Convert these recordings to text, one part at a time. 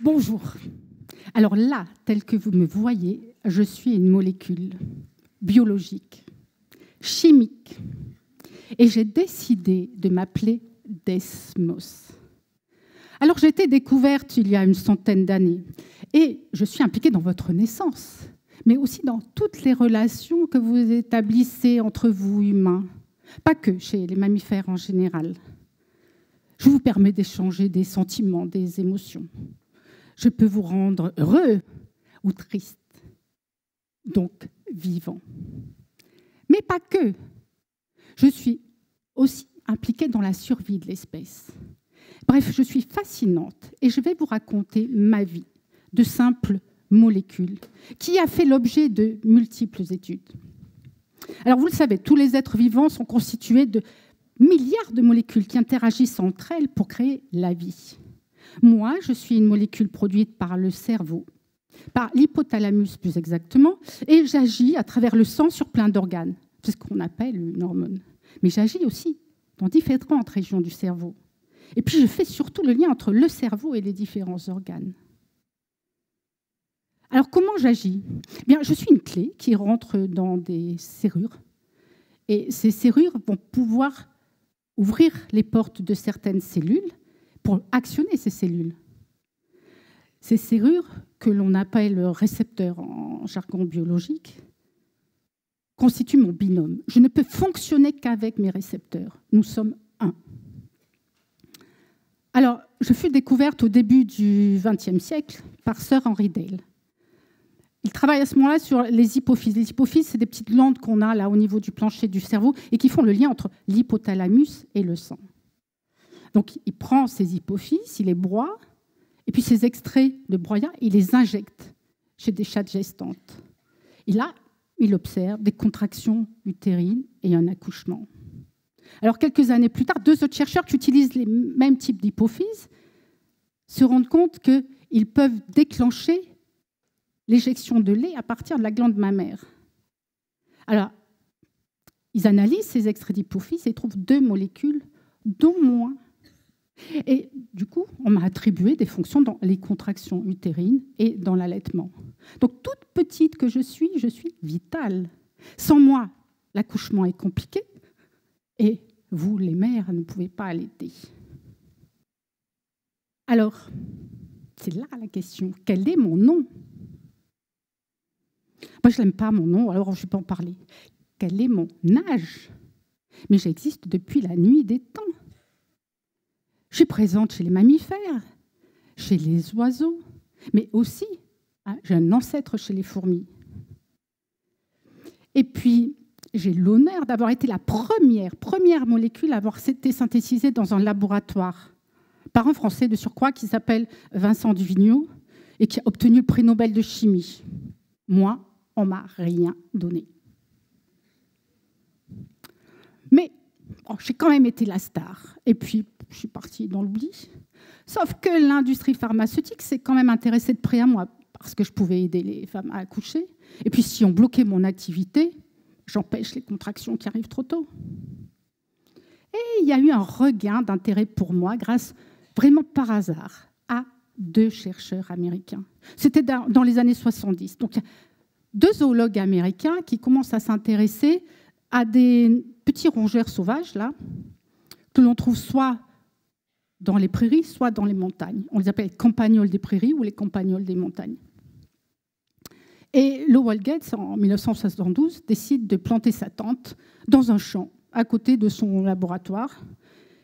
Bonjour. Alors là, tel que vous me voyez, je suis une molécule biologique, chimique, et j'ai décidé de m'appeler Desmos. Alors j'ai été découverte il y a une centaine d'années, et je suis impliquée dans votre naissance, mais aussi dans toutes les relations que vous établissez entre vous, humains, pas que chez les mammifères en général. Je vous permets d'échanger des sentiments, des émotions. Je peux vous rendre heureux ou triste, donc vivant. Mais pas que. Je suis aussi impliquée dans la survie de l'espèce. Bref, je suis fascinante et je vais vous raconter ma vie de simple molécule qui a fait l'objet de multiples études. Alors vous le savez, tous les êtres vivants sont constitués de milliards de molécules qui interagissent entre elles pour créer la vie. Moi, je suis une molécule produite par le cerveau, par l'hypothalamus plus exactement, et j'agis à travers le sang sur plein d'organes. C'est ce qu'on appelle une hormone. Mais j'agis aussi dans différentes régions du cerveau. Et puis je fais surtout le lien entre le cerveau et les différents organes. Alors comment j'agis ? Bien, je suis une clé qui rentre dans des serrures. Et ces serrures vont pouvoir ouvrir les portes de certaines cellules pour actionner ces cellules. Ces serrures, que l'on appelle récepteurs en jargon biologique, constituent mon binôme. Je ne peux fonctionner qu'avec mes récepteurs. Nous sommes un. Alors, je fus découverte au début du XXe siècle par Sir Henry Dale. Il travaille à ce moment-là sur les hypophyses. Les hypophyses, c'est des petites glandes qu'on a là au niveau du plancher du cerveau et qui font le lien entre l'hypothalamus et le sang. Donc, il prend ces hypophyses, il les broie, et puis ces extraits de broyat, il les injecte chez des chattes gestantes. Et là, il observe des contractions utérines et un accouchement. Alors, quelques années plus tard, deux autres chercheurs qui utilisent les mêmes types d'hypophyses se rendent compte qu'ils peuvent déclencher l'éjection de lait à partir de la glande mammaire. Alors, ils analysent ces extraits d'hypophyse et trouvent deux molécules, dont moins. Et du coup, on m'a attribué des fonctions dans les contractions utérines et dans l'allaitement. Donc, toute petite que je suis vitale. Sans moi, l'accouchement est compliqué et vous, les mères, ne pouvez pas allaiter. Alors, c'est là la question. Quel est mon nom ? Moi, je n'aime pas mon nom, alors je ne vais pas en parler. Quel est mon âge ? Mais j'existe depuis la nuit des temps. Je suis présente chez les mammifères, chez les oiseaux, mais aussi, j'ai un ancêtre chez les fourmis. Et puis, j'ai l'honneur d'avoir été la première molécule à avoir été synthétisée dans un laboratoire par un Français de surcroît qui s'appelle Vincent Duvigneau et qui a obtenu le prix Nobel de chimie. Moi, on ne m'a rien donné. Mais j'ai quand même été la star. Et puis, je suis partie dans l'oubli. Sauf que l'industrie pharmaceutique s'est quand même intéressée de près à moi parce que je pouvais aider les femmes à accoucher. Et puis, si on bloquait mon activité, j'empêche les contractions qui arrivent trop tôt. Et il y a eu un regain d'intérêt pour moi grâce, vraiment par hasard, à deux chercheurs américains. C'était dans les années 70. Donc, deux zoologues américains qui commencent à s'intéresser à des petits rongeurs sauvages, là, que l'on trouve soit dans les prairies, soit dans les montagnes. On les appelle les campagnols des prairies ou les campagnols des montagnes. Et Lowell Gates, en 1972, décide de planter sa tente dans un champ, à côté de son laboratoire.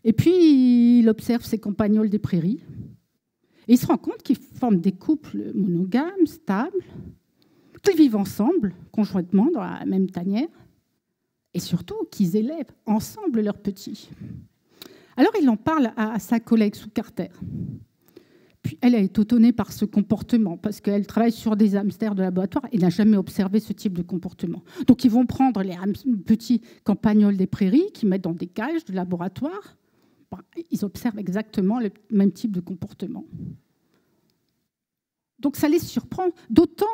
Et puis, il observe ces campagnols des prairies. Et il se rend compte qu'ils forment des couples monogames, stables, qu'ils vivent ensemble, conjointement, dans la même tanière, et surtout qu'ils élèvent ensemble leurs petits. Alors il en parle à sa collègue Sue Carter. Puis elle est étonnée par ce comportement, parce qu'elle travaille sur des hamsters de laboratoire et n'a jamais observé ce type de comportement. Donc ils vont prendre les petits campagnols des prairies, qu'ils mettent dans des cages de laboratoire. Ils observent exactement le même type de comportement. Donc ça les surprend, d'autant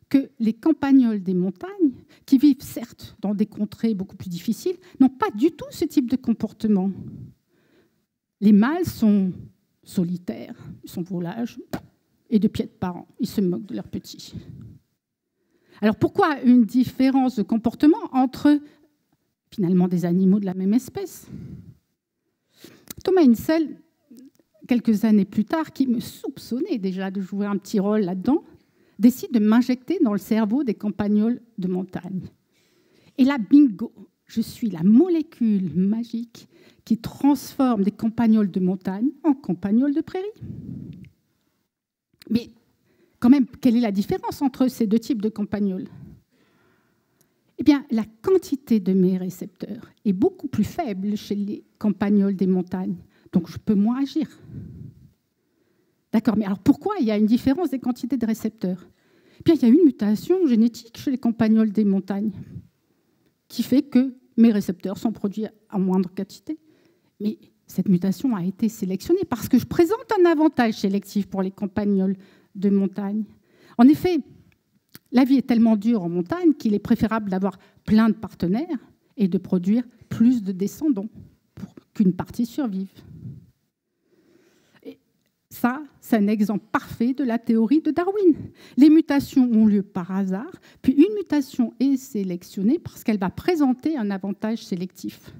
que les campagnols des montagnes, qui vivent certes dans des contrées beaucoup plus difficiles, n'ont pas du tout ce type de comportement. Les mâles sont solitaires, ils sont volages, et de pieds de parents. Ils se moquent de leurs petits. Alors pourquoi une différence de comportement entre finalement des animaux de la même espèce? Thomas Insel, quelques années plus tard, qui me soupçonnait déjà de jouer un petit rôle là-dedans, décide de m'injecter dans le cerveau des campagnols de montagne. Et là, bingo, je suis la molécule magique qui transforme des campagnols de montagne en campagnols de prairie. Mais quand même, quelle est la différence entre ces deux types de campagnols? Eh bien, la quantité de mes récepteurs est beaucoup plus faible chez les campagnols des montagnes, donc je peux moins agir. D'accord, mais alors pourquoi il y a une différence des quantités de récepteurs? Eh bien, il y a une mutation génétique chez les campagnols des montagnes qui fait que mes récepteurs sont produits en moindre quantité. Mais cette mutation a été sélectionnée parce que je présente un avantage sélectif pour les campagnols de montagne. En effet, la vie est tellement dure en montagne qu'il est préférable d'avoir plein de partenaires et de produire plus de descendants pour qu'une partie survive. Et ça, c'est un exemple parfait de la théorie de Darwin. Les mutations ont lieu par hasard, puis une mutation est sélectionnée parce qu'elle va présenter un avantage sélectif.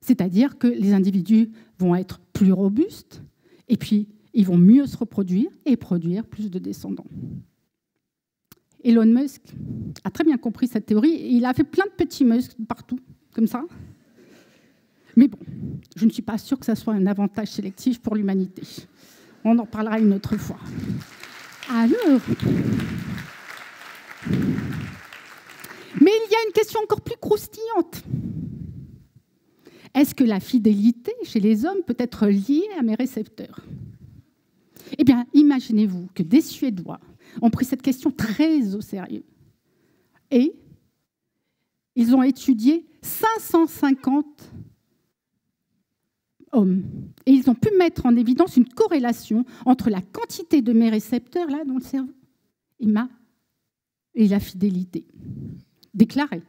C'est-à-dire que les individus vont être plus robustes et puis ils vont mieux se reproduire et produire plus de descendants. Elon Musk a très bien compris cette théorie et il a fait plein de petits muscles partout, comme ça. Mais bon, je ne suis pas sûre que ça soit un avantage sélectif pour l'humanité. On en parlera une autre fois. Alors, mais il y a une question encore plus croustillante. Est-ce que la fidélité chez les hommes peut être liée à mes récepteurs? Eh bien, imaginez-vous que des Suédois ont pris cette question très au sérieux. Et ils ont étudié 550 hommes. Et ils ont pu mettre en évidence une corrélation entre la quantité de mes récepteurs là, dans le cerveau et la fidélité déclarée.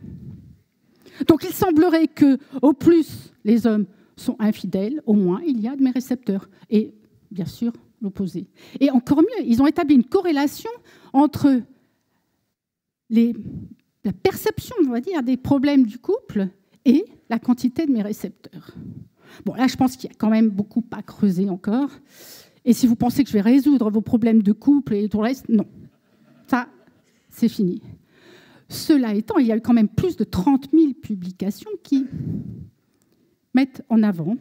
Donc il semblerait qu'au plus les hommes sont infidèles, au moins il y a de mes récepteurs. Et bien sûr, l'opposé. Et encore mieux, ils ont établi une corrélation entre la perception, on va dire, des problèmes du couple et la quantité de mes récepteurs. Bon, là, je pense qu'il y a quand même beaucoup à creuser encore. Et si vous pensez que je vais résoudre vos problèmes de couple et tout le reste, non. Ça, c'est fini. Cela étant, il y a eu quand même plus de 30 000 publications qui mettent en avant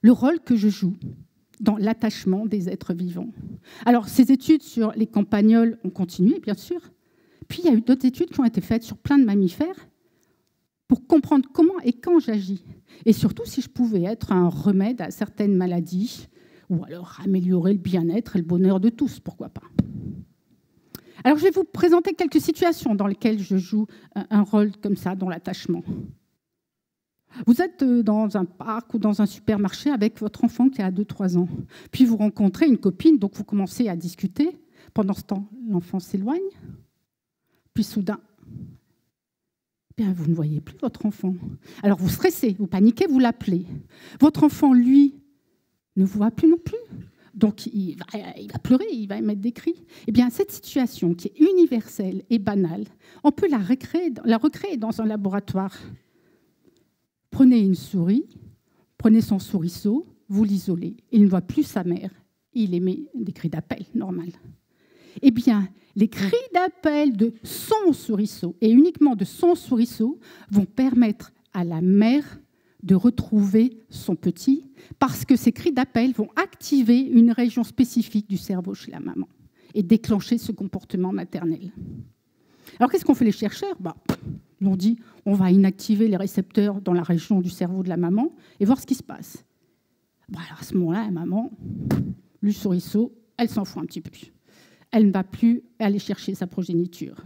le rôle que je joue dans l'attachement des êtres vivants. Alors, ces études sur les campagnols ont continué, bien sûr. Puis, il y a eu d'autres études qui ont été faites sur plein de mammifères pour comprendre comment et quand j'agis. Et surtout, si je pouvais être un remède à certaines maladies ou alors améliorer le bien-être et le bonheur de tous, pourquoi pas. Alors, je vais vous présenter quelques situations dans lesquelles je joue un rôle comme ça, dans l'attachement. Vous êtes dans un parc ou dans un supermarché avec votre enfant qui a 2-3 ans. Puis vous rencontrez une copine, donc vous commencez à discuter. Pendant ce temps, l'enfant s'éloigne. Puis soudain, bien, vous ne voyez plus votre enfant. Alors vous stressez, vous paniquez, vous l'appelez. Votre enfant, lui, ne vous voit plus non plus. Donc il va pleurer, il va émettre des cris. Eh bien, cette situation qui est universelle et banale, on peut la recréer dans un laboratoire. Prenez une souris, prenez son souriceau, vous l'isolez. Il ne voit plus sa mère. Il émet des cris d'appel, normal. Eh bien, les cris d'appel de son souriceau, et uniquement de son souriceau, vont permettre à la mère de retrouver son petit, parce que ces cris d'appel vont activer une région spécifique du cerveau chez la maman et déclencher ce comportement maternel. Alors, qu'est-ce qu'ont fait les chercheurs? Ils ont dit, on va inactiver les récepteurs dans la région du cerveau de la maman et voir ce qui se passe. Alors à ce moment-là, la maman, le souriceau, elle s'en fout un petit peu. Elle ne va plus aller chercher sa progéniture.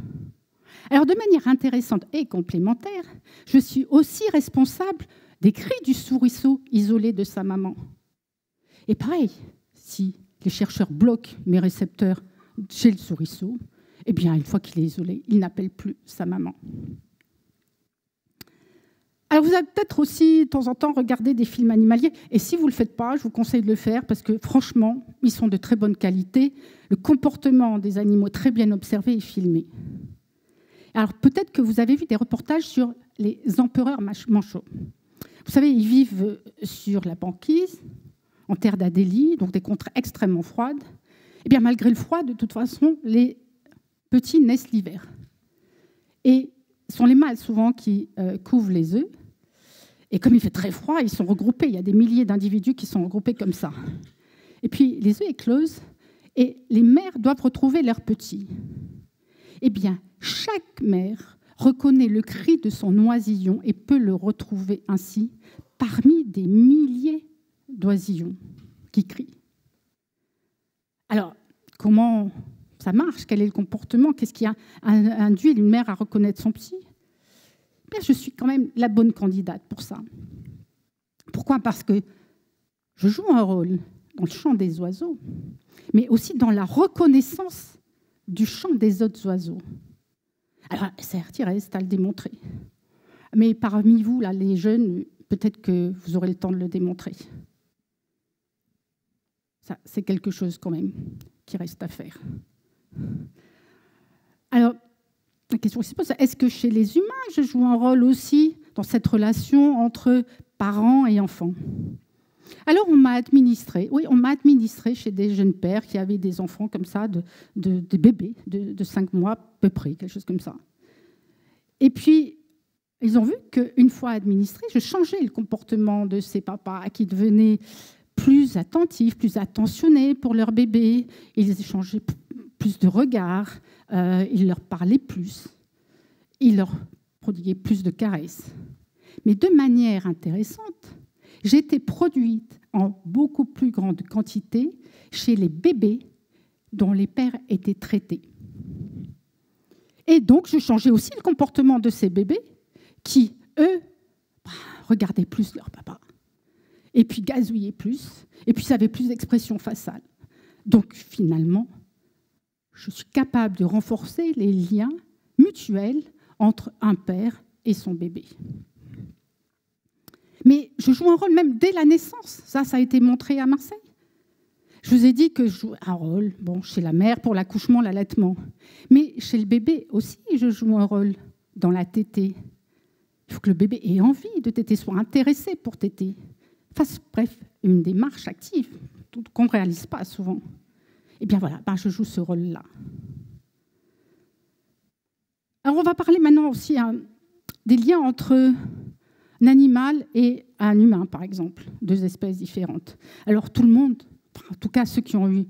Alors, de manière intéressante et complémentaire, je suis aussi responsable des cris du souriceau isolé de sa maman. Et pareil, si les chercheurs bloquent mes récepteurs chez le souriceau, eh bien, une fois qu'il est isolé, il n'appelle plus sa maman. Alors, Alors, vous avez peut-être aussi, de temps en temps, regardé des films animaliers. Et si vous ne le faites pas, je vous conseille de le faire parce que, franchement, ils sont de très bonne qualité. Le comportement des animaux est très bien observé et filmé. Alors, peut-être que vous avez vu des reportages sur les empereurs manchots. Vous savez, ils vivent sur la banquise, en terre d'Adélie, donc des contrées extrêmement froides. Et bien, malgré le froid, de toute façon, les petits naissent l'hiver. Et ce sont les mâles, souvent, qui couvent les œufs. Et comme il fait très froid, ils sont regroupés. Il y a des milliers d'individus qui sont regroupés comme ça. Et puis, les œufs éclosent et les mères doivent retrouver leurs petits. Eh bien, chaque mère reconnaît le cri de son oisillon et peut le retrouver ainsi parmi des milliers d'oisillons qui crient. Alors, comment ça marche? Quel est le comportement? Qu'est-ce qui a induit une mère à reconnaître son petit? Bien, je suis quand même la bonne candidate pour ça. Pourquoi? Parce que je joue un rôle dans le chant des oiseaux, mais aussi dans la reconnaissance du chant des autres oiseaux. Alors, certes, il reste à le démontrer. Mais parmi vous, là, les jeunes, peut-être que vous aurez le temps de le démontrer. Ça, c'est quelque chose quand même qui reste à faire. Alors, la question qui se pose, c'est est-ce que chez les humains, je joue un rôle aussi dans cette relation entre parents et enfants? Alors, on m'a administré chez des jeunes pères qui avaient des enfants comme ça, des bébés de 5 mois à peu près, quelque chose comme ça. Et puis, ils ont vu qu'une fois administré, je changeais le comportement de ces papas qui devenaient plus attentifs, plus attentionnés pour leur bébé. Ils échangeaient plus de regards, ils leur parlaient plus, ils leur prodiguaient plus de caresses. Mais de manière intéressante, j'étais produite en beaucoup plus grande quantité chez les bébés dont les pères étaient traités. Et donc, je changeais aussi le comportement de ces bébés qui, eux, regardaient plus leur papa. Et puis gazouillaient plus, et puis avaient plus d'expression faciale. Donc, finalement, je suis capable de renforcer les liens mutuels entre un père et son bébé. Mais je joue un rôle même dès la naissance. Ça a été montré à Marseille. Je vous ai dit que je joue un rôle chez la mère pour l'accouchement, l'allaitement. Mais chez le bébé aussi, je joue un rôle dans la tétée. Il faut que le bébé ait envie de téter, soit intéressé pour téter. Fasse, bref, une démarche active qu'on ne réalise pas souvent. Eh bien voilà, je joue ce rôle-là. Alors on va parler maintenant aussi des liens entre un animal et un humain, par exemple, deux espèces différentes. Alors tout le monde, en tout cas ceux qui ont eu,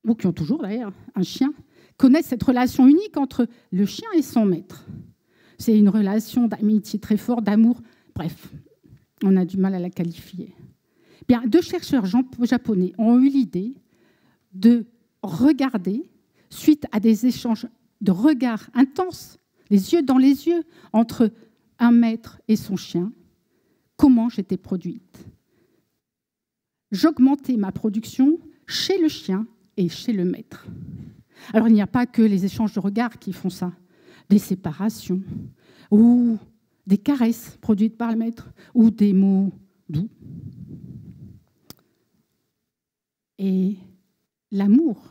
ou qui ont toujours d'ailleurs, un chien, connaissent cette relation unique entre le chien et son maître. C'est une relation d'amitié très forte, d'amour, bref, on a du mal à la qualifier. Bien, 2 chercheurs japonais ont eu l'idée de regarder, suite à des échanges de regards intenses, les yeux dans les yeux, entre un maître et son chien, comment j'étais produite. J'augmentais ma production chez le chien et chez le maître. Alors, il n'y a pas que les échanges de regards qui font ça. Des séparations, ou des caresses produites par le maître, ou des mots doux. Et l'amour.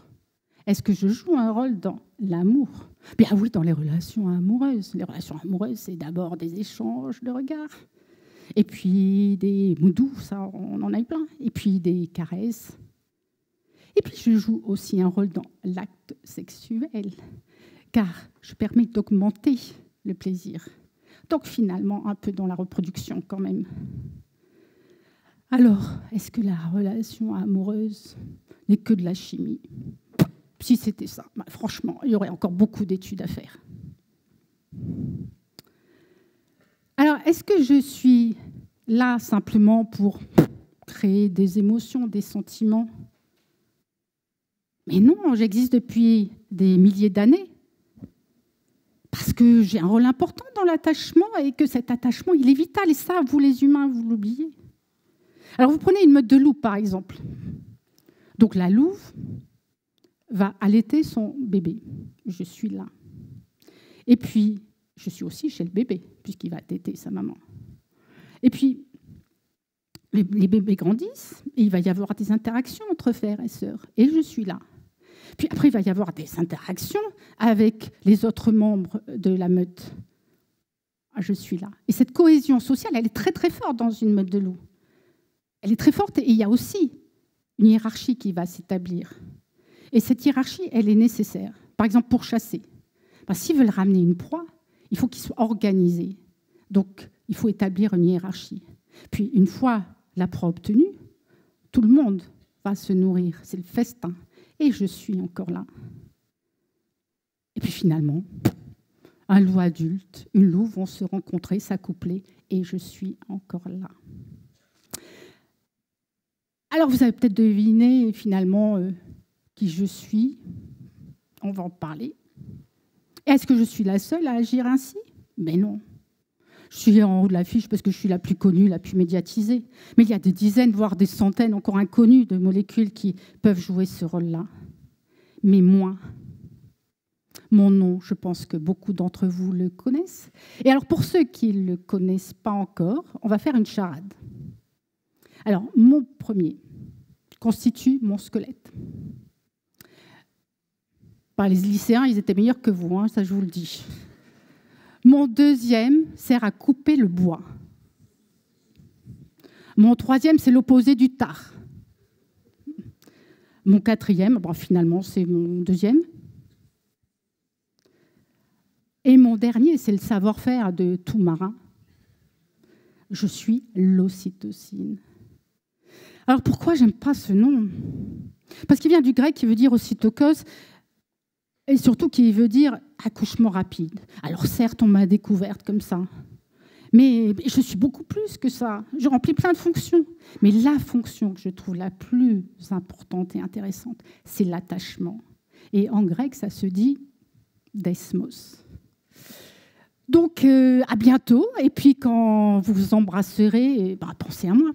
Est-ce que je joue un rôle dans l'amour? Bien oui, dans les relations amoureuses. Les relations amoureuses, c'est d'abord des échanges de regards. Et puis des mots doux, ça, on en a eu plein. Et puis des caresses. Et puis je joue aussi un rôle dans l'acte sexuel, car je permets d'augmenter le plaisir. Donc finalement, un peu dans la reproduction quand même. Alors, est-ce que la relation amoureuse n'est que de la chimie? Si c'était ça, franchement, il y aurait encore beaucoup d'études à faire. Alors, est-ce que je suis là simplement pour créer des émotions, des sentiments? Mais non, j'existe depuis des milliers d'années. Parce que j'ai un rôle important dans l'attachement et que cet attachement, il est vital. Et ça, vous les humains, vous l'oubliez. Alors, vous prenez une meute de loup, par exemple. Donc, la louve va allaiter son bébé. Je suis là. Et puis, je suis aussi chez le bébé, puisqu'il va téter sa maman. Et puis, les bébés grandissent, et il va y avoir des interactions entre frères et sœurs, et je suis là. Puis après, il va y avoir des interactions avec les autres membres de la meute. Je suis là. Et cette cohésion sociale, elle est très très forte dans une meute de loups. Elle est très forte, et il y a aussi une hiérarchie qui va s'établir. Et cette hiérarchie, elle est nécessaire. Par exemple, pour chasser. S'ils veulent ramener une proie, il faut qu'ils soient organisés. Donc, il faut établir une hiérarchie. Puis, une fois la proie obtenue, tout le monde va se nourrir. C'est le festin. Et je suis encore là. Et puis finalement, un loup adulte, une louve vont se rencontrer, s'accoupler, et je suis encore là. Alors, vous avez peut-être deviné finalement qui je suis. On va en parler. Est-ce que je suis la seule à agir ainsi? Mais non. Je suis en haut de l'affiche parce que je suis la plus connue, la plus médiatisée. Mais il y a des dizaines, voire des centaines encore inconnues de molécules qui peuvent jouer ce rôle-là. Mais moi, mon nom, je pense que beaucoup d'entre vous le connaissent. Et alors, pour ceux qui ne le connaissent pas encore, on va faire une charade. Alors, mon premier constitue mon squelette. Les lycéens, ils étaient meilleurs que vous, hein, ça je vous le dis. Mon deuxième sert à couper le bois. Mon troisième, c'est l'opposé du tard. Mon quatrième, finalement, c'est mon deuxième. Et mon dernier, c'est le savoir-faire de tout marin. Je suis l'ocytocine. Alors pourquoi j'aime pas ce nom? Parce qu'il vient du grec qui veut dire ocytokos, et surtout qui veut dire accouchement rapide. Alors certes, on m'a découverte comme ça, mais je suis beaucoup plus que ça. Je remplis plein de fonctions. Mais la fonction que je trouve la plus importante et intéressante, c'est l'attachement. Et en grec, ça se dit desmos. Donc, à bientôt. Et puis, quand vous vous embrasserez, pensez à moi.